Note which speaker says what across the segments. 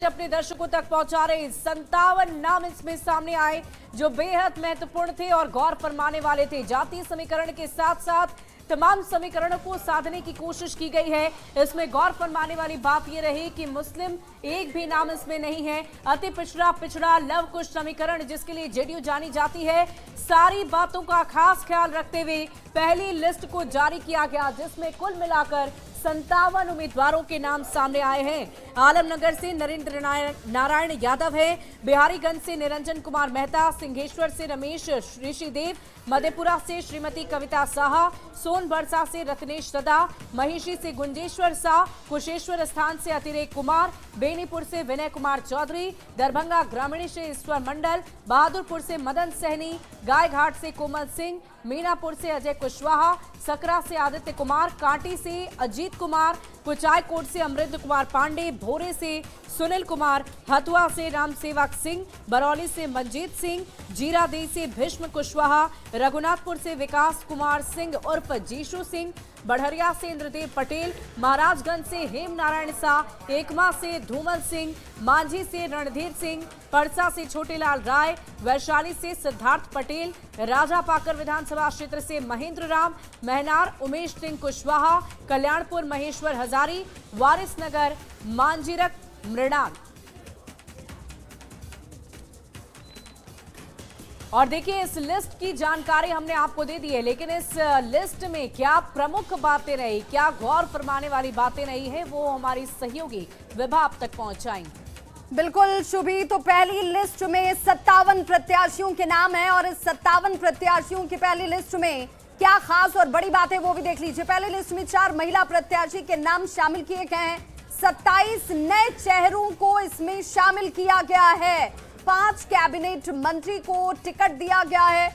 Speaker 1: अपने दर्शकों तक पहुंचा रहे 57 नाम इसमें सामने आए जो बेहद महत्वपूर्ण थे और गौर फरमाने वाले थे। जातीय समीकरण के साथ साथ तमाम समीकरणों को साधने की कोशिश की गई है। इसमें गौर फरमाने वाली बात यह रही कि मुस्लिम एक भी नाम इसमें नहीं है। अति पिछड़ा पिछड़ा लव कुश समीकरण जिसके लिए जेडीयू जानी जाती है, सारी बातों का खास ख्याल रखते हुए पहली लिस्ट को जारी किया गया जिसमें कुल मिलाकर 57 उम्मीदवारों के नाम सामने आए हैं। आलमनगर से नरेंद्र नारायण यादव है, बिहारीगंज से निरंजन कुमार मेहता, सिंहेश्वर से रमेश ऋषिदेव, मधेपुरा से श्रीमती कविता साहा, सोनबरसा से रत्नेश सदा, महिषी से गुंजेश्वर शाह, कुशेश्वर स्थान से अतिरेक कुमार, बेनीपुर से विनय कुमार चौधरी, दरभंगा ग्रामीण से ईश्वर मंडल, बहादुरपुर से मदन सहनी, गायघाट से कोमल सिंह, मीनापुर से अजय कुशवाहा, सकरा से आदित्य कुमार, कांटी से अजीत कुमार, कुचायकोट से अमृत कुमार पांडे, भोरे से सुनील कुमार, हथुआ से राम सेवक सिंह, बरौली से मंजीत सिंह, जीरादेई से भीष्म कुशवाहा, रघुनाथपुर से विकास कुमार सिंह उर्फ जीशु सिंह, बढ़हरिया से इंद्रदेव पटेल, महाराजगंज से हेम नारायण शाह, एकमा से धूमल सिंह, मांझी से रणधीर सिंह, परसा से छोटेलाल राय, वैशाली से सिद्धार्थ पटेल, राजापाकर विधानसभा क्षेत्र से महेंद्र राम, महनार उमेश सिंह कुशवाहा, कल्याणपुर महेश्वर हजारी, वारिसनगर मांजीरक मृणाल। और देखिए इस लिस्ट की जानकारी हमने आपको दे दी है, लेकिन इस लिस्ट में क्या प्रमुख बातें रही, क्या गौर फरमाने वाली बातें रही है, वो हमारी सहयोगी विभा आप तक पहुंचाएंगे।
Speaker 2: बिल्कुल शुभी, तो पहली लिस्ट में 57 प्रत्याशियों के नाम हैं और इस 57 प्रत्याशियों की पहली लिस्ट में क्या खास और बड़ी बात है वो भी देख लीजिए। पहली लिस्ट में 4 महिला प्रत्याशी के नाम शामिल किए गए हैं, 27 नए चेहरों को इसमें शामिल किया गया है, 5 कैबिनेट मंत्री को टिकट दिया गया है।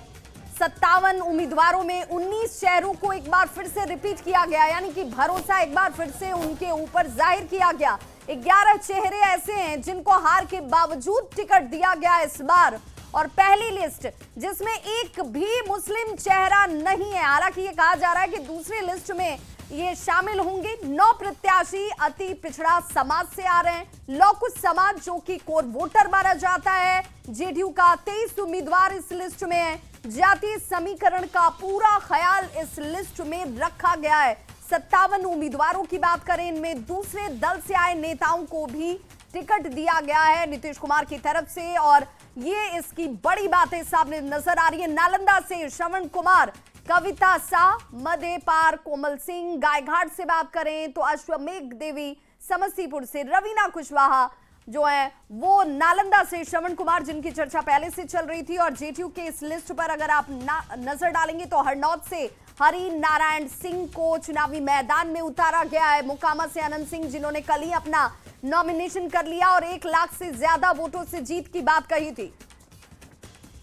Speaker 2: 57 उम्मीदवारों में 19 चेहरों को एक बार फिर से रिपीट किया गया, यानी कि भरोसा एक बार फिर से उनके ऊपर जाहिर किया गया। 11 चेहरे ऐसे हैं जिनको हार के बावजूद टिकट दिया गया इस बार। और पहली लिस्ट जिसमें एक भी मुस्लिम चेहरा नहीं है, हालांकि ये कहा जा रहा है कि दूसरी लिस्ट में ये शामिल होंगे। 9 प्रत्याशी अति पिछड़ा समाज से आ रहे हैं, लौकुश समाज जो कि कोर वोटर माना जाता है। जेडीयू का 23 उम्मीदवार इस लिस्ट में है। जातीय समीकरण का पूरा ख्याल इस लिस्ट में रखा गया है। 57 उम्मीदवारों की बात करें, इनमें दूसरे दल से आए नेताओं को भी टिकट दिया गया है नीतीश कुमार की तरफ से, और ये इसकी बड़ी बातें सामने नजर आ रही है। नालंदा से श्रवण कुमार, कविता शाह, मधेपार कोमल सिंह, गायघाट से बात करें तो अश्वमेघ देवी, समस्तीपुर से रवीना कुशवाहा जो है वो, नालंदा से श्रवण कुमार जिनकी चर्चा पहले से चल रही थी। और जेडीयू के इस लिस्ट पर अगर आप नजर डालेंगे तो हरनौत से हरि नारायण सिंह को चुनावी मैदान में उतारा गया है। मोकामा से आनंद सिंह जिन्होंने कल ही अपना नॉमिनेशन कर लिया और 1 लाख से ज्यादा वोटों से जीत की बात कही थी।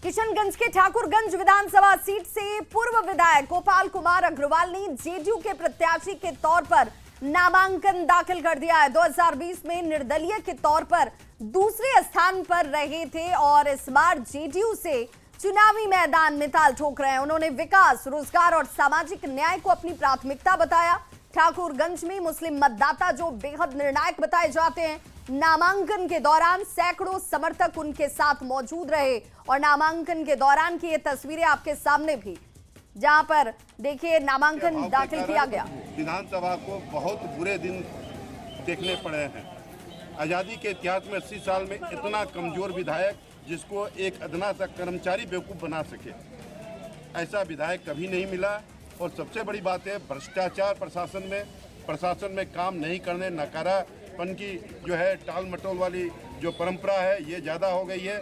Speaker 2: किशनगंज के ठाकुरगंज विधानसभा सीट से पूर्व विधायक गोपाल कुमार अग्रवाल ने जेडीयू के प्रत्याशी के तौर पर नामांकन दाखिल कर दिया है। 2020 में निर्दलीय के तौर पर दूसरे स्थान पर रहे थे और इस बार जेडीयू से चुनावी मैदान में ताल ठोक रहे हैं। उन्होंने विकास, रोजगार और सामाजिक न्याय को अपनी प्राथमिकता बताया। ठाकुरगंज में मुस्लिम मतदाता जो बेहद निर्णायक बताए जाते हैं, नामांकन के दौरान सैकड़ों समर्थक उनके साथ मौजूद रहे और नामांकन के दौरान की ये तस्वीरें आपके सामने भी, जहां पर देखिए नामांकन दाखिल किया गया।
Speaker 3: विधानसभा को बहुत बुरे दिन देखने पड़े हैं। आज़ादी के इतिहास में 80 साल में इतना कमजोर विधायक जिसको एक अदना सा कर्मचारी बेवकूफ़ बना सके, ऐसा विधायक कभी नहीं मिला। और सबसे बड़ी बात है भ्रष्टाचार प्रशासन में काम नहीं करने, नकारापन की जो है टाल मटोल वाली जो परंपरा है ये ज़्यादा हो गई है।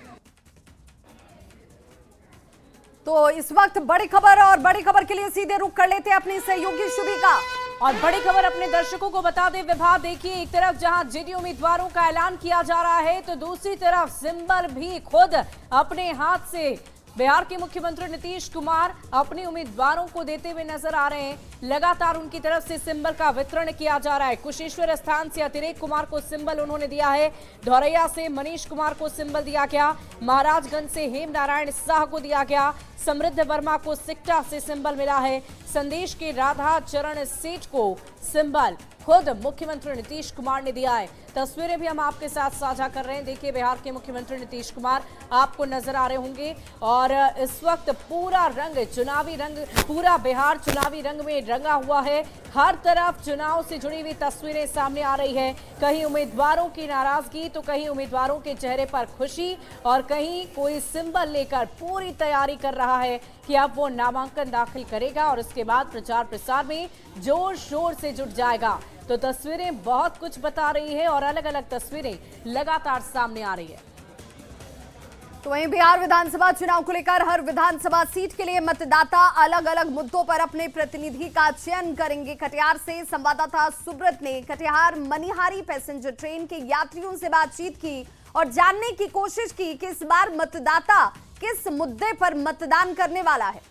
Speaker 2: तो इस वक्त बड़ी खबर, और बड़ी खबर के लिए सीधे रुख कर लेते हैं अपनी सहयोगी शुभी का।
Speaker 1: और बड़ी खबर अपने दर्शकों को बता दें विभा, देखिए एक तरफ जहां जेडीयू उम्मीदवारों का ऐलान किया जा रहा है तो दूसरी तरफ सिंबल भी खुद अपने हाथ से बिहार के मुख्यमंत्री नीतीश कुमार अपने उम्मीदवारों को देते हुए नजर आ रहे हैं। लगातार उनकी तरफ से सिंबल का वितरण किया जा रहा है। कुशेश्वर स्थान से अतिरेक कुमार को सिंबल उन्होंने दिया है, धौरैया से मनीष कुमार को सिंबल दिया गया, महाराजगंज से हेम नारायण शाह को दिया गया, समृद्ध वर्मा को सिकटा से सिंबल मिला है, संदेश के राधा चरण सेठ को सिंबल खुद मुख्यमंत्री नीतीश कुमार ने दिया है। तस्वीरें भी हम आपके साथ साझा कर रहे हैं। देखिए, बिहार के मुख्यमंत्री नीतीश कुमार आपको नजर आ रहे होंगे और इस वक्त पूरा रंग चुनावी रंग, पूरा बिहार चुनावी रंग में रंगा हुआ है। हर तरफ चुनाव से जुड़ी हुई तस्वीरें सामने आ रही है। कहीं उम्मीदवारों की नाराजगी तो कहीं उम्मीदवारों के चेहरे पर खुशी और कहीं कोई सिंबल लेकर पूरी तैयारी कर रहा है कि अब वो नामांकन दाखिल करेगा और उसके बाद प्रचार प्रसार में जोर शोर से जुट जाएगा। तो तस्वीरें बहुत कुछ बता रही है और अलग अलग तस्वीरें लगातार सामने आ रही है।
Speaker 2: तो वहीं बिहार विधानसभा चुनाव को लेकर हर विधानसभा सीट के लिए मतदाता अलग अलग मुद्दों पर अपने प्रतिनिधि का चयन करेंगे। कटिहार से संवाददाता सुब्रत ने कटिहार मनिहारी पैसेंजर ट्रेन के यात्रियों से बातचीत की और जानने की कोशिश की कि इस बार मतदाता किस मुद्दे पर मतदान करने वाला है।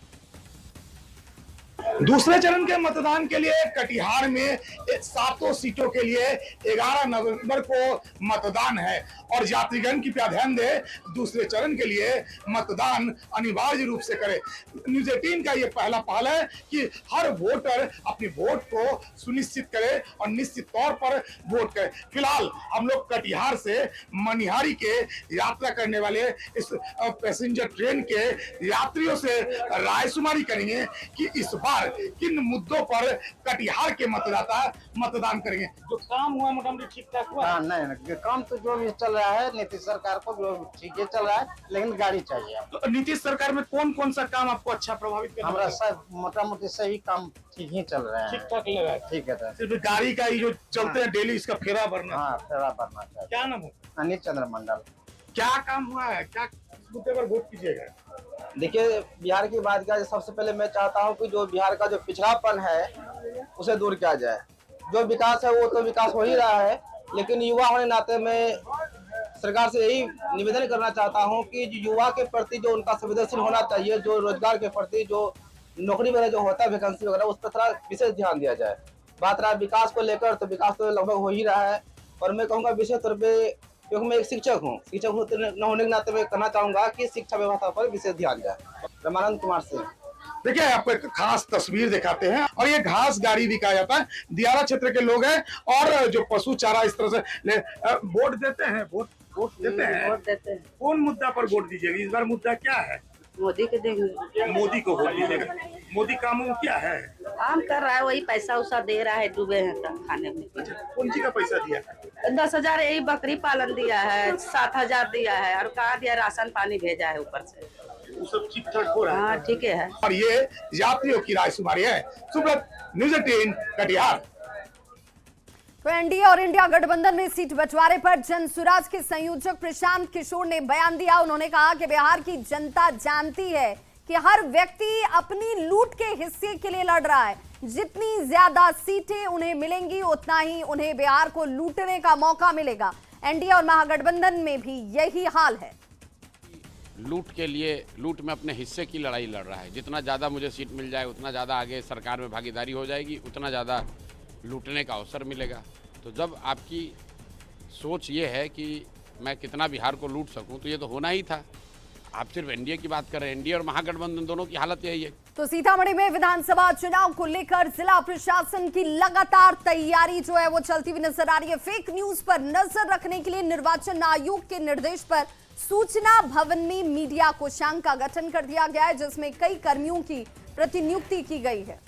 Speaker 4: दूसरे चरण के मतदान के लिए कटिहार में 7 सीटों के लिए 11 नवंबर को मतदान है और यात्रीगण की ध्यान दे, दूसरे चरण के लिए मतदान अनिवार्य रूप से करे। न्यूज़ 18 का ये पहला पहल है कि हर वोटर अपनी वोट को सुनिश्चित करे और निश्चित तौर पर वोट करे। फिलहाल हम लोग कटिहार से मनिहारी के यात्रा करने वाले इस पैसेंजर ट्रेन के यात्रियों से रायशुमारी करेंगे कि इस बार किन मुद्दों पर कटिहार के मतदाता मतदान करेंगे। जो काम हुआ मोटामोटी ठीक ठाक हुआ?
Speaker 5: नहीं, काम तो जो भी चल रहा है नीतीश सरकार को जो ठीक है चल रहा है, लेकिन गाड़ी चाहिए।
Speaker 4: तो नीतीश सरकार में कौन कौन सा काम आपको अच्छा प्रभावित कर?
Speaker 5: हमारा सब मोटा-मोटी सभी काम ठीक ही चल रहे हैं,
Speaker 4: ठीक ठाक लगा है।
Speaker 5: ठीक है सर।
Speaker 4: सिर्फ गाड़ी का ही जो चलते हैं डेली, इसका फेरा भरना।
Speaker 5: हाँ, फेरा भरना चाहिए।
Speaker 4: क्या नाम है?
Speaker 5: अनिल चंद्र मंडल।
Speaker 4: क्या काम हुआ है, क्या मुद्दे पर वोट कीजिएगा?
Speaker 6: देखिए, बिहार की बात किया जाए, सबसे पहले मैं चाहता हूं कि जो बिहार का जो पिछड़ापन है उसे दूर किया जाए। जो विकास है वो तो विकास हो ही रहा है, लेकिन युवा होने नाते मैं सरकार से यही निवेदन करना चाहता हूं कि युवा के प्रति जो उनका संवेदनशील होना चाहिए, जो रोजगार के प्रति जो नौकरी वगैरह जो होता है, वैकेंसी वगैरह, उस पर थोड़ा विशेष ध्यान दिया जाए। बात रहा विकास को लेकर, तो विकास तो लगभग हो ही रहा है। और मैं कहूँगा विशेष तौर पर, क्योंकि मैं एक शिक्षक हूँ न होने के नाते मैं कहना चाहूंगा कि शिक्षा व्यवस्था पर विशेष ध्यान जाए। रमानंद कुमार सिंह।
Speaker 4: देखिए, आपको एक खास तस्वीर दिखाते हैं और ये घास गाड़ी भी कहा जाता है। दियारा क्षेत्र के लोग हैं और जो पशु चारा इस तरह से वोट देते हैं। वोट देते हैं। कौन मुद्दा पर वोट दीजिएगा इस बार? मुद्दा क्या है?
Speaker 7: मोदी के देंगे।
Speaker 4: मोदी को वोट दीजिएगा। मोदी कामों क्या है?
Speaker 7: काम कर रहा है, वही पैसा उसा दे रहा है, डूबे हैं तब खाने में।
Speaker 4: कौन सी का पैसा दिया है?
Speaker 7: 10,000 यही बकरी पालन दिया है, 7,000 दिया है और कहा दिया राशन पानी भेजा है ऊपर से।
Speaker 4: वो सब ठीक ठाक हो रहा है?
Speaker 7: हाँ, ठीक है।
Speaker 4: और ये यात्रियों की रायशुमारी है। सुब्रत, न्यूज़ 18 कटिहार।
Speaker 2: तो एनडीए और इंडिया गठबंधन में सीट बंटवारे पर जन सुराज के संयोजक प्रशांत किशोर ने बयान दिया। उन्होंने कहा कि बिहार की जनता जानती है कि हर व्यक्ति अपनी लूट के हिस्से के लिए लड़ रहा है। जितनी ज्यादा सीटें उन्हें मिलेंगी उतना ही उन्हें बिहार को लूटने का मौका मिलेगा। एनडीए और महागठबंधन में भी यही हाल है।
Speaker 8: लूट के लिए, लूट में अपने हिस्से की लड़ाई लड़ रहा है। जितना ज़्यादा मुझे सीट मिल जाए उतना ज़्यादा आगे सरकार में भागीदारी हो जाएगी, उतना ज़्यादा लूटने का अवसर मिलेगा। तो जब आपकी सोच ये है कि मैं कितना बिहार को लूट सकूं, तो ये तो होना ही था। आप सिर्फ एनडीए की बात कर रहे हैं, एनडीए और महागठबंधन दोनों की हालत यही है।
Speaker 2: तो सीतामढ़ी में विधानसभा चुनाव को लेकर जिला प्रशासन की लगातार तैयारी जो है वो चलती हुई नजर आ रही है। फेक न्यूज पर नजर रखने के लिए निर्वाचन आयोग के निर्देश पर सूचना भवन में मीडिया कोषांग का गठन कर दिया गया है, जिसमें कई कर्मियों की प्रतिनियुक्ति की गई है।